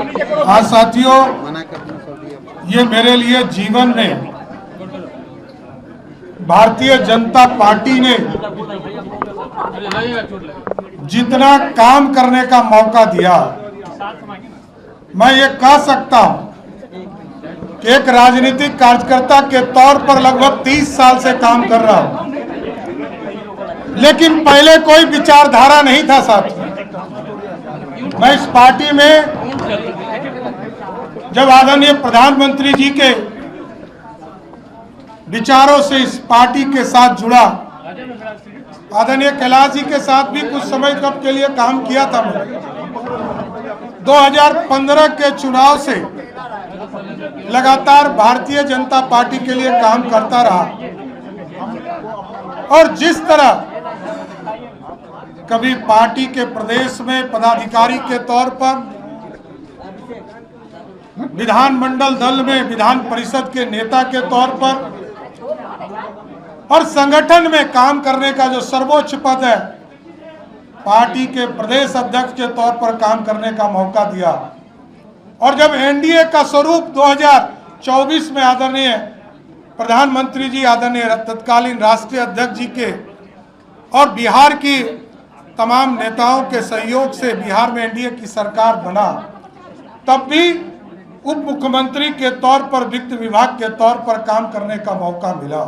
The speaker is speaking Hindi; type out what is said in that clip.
हाँ साथियों, ये मेरे लिए जीवन में भारतीय जनता पार्टी ने जितना काम करने का मौका दिया, मैं ये कह सकता हूं कि एक राजनीतिक कार्यकर्ता के तौर पर लगभग 30 साल से काम कर रहा हूं, लेकिन पहले कोई विचारधारा नहीं था साथियों। मैं इस पार्टी में जब आदरणीय प्रधानमंत्री जी के विचारों से इस पार्टी के साथ जुड़ा, आदरणीय कैलाश जी के साथ भी कुछ समय तक के लिए काम किया था। मैंने 2015 के चुनाव से लगातार भारतीय जनता पार्टी के लिए काम करता रहा और जिस तरह कभी पार्टी के प्रदेश में पदाधिकारी के तौर पर, विधानमंडल दल में विधान परिषद के नेता के तौर पर और संगठन में काम करने का जो सर्वोच्च पद है, पार्टी के प्रदेश अध्यक्ष के तौर पर काम करने का मौका दिया। और जब एनडीए का स्वरूप 2024 में आदरणीय प्रधानमंत्री जी, आदरणीय तत्कालीन राष्ट्रीय अध्यक्ष जी के और बिहार की तमाम नेताओं के सहयोग से बिहार में एनडीए की सरकार बना, तब भी उप मुख्यमंत्री के तौर पर वित्त विभाग के तौर पर काम करने का मौका मिला।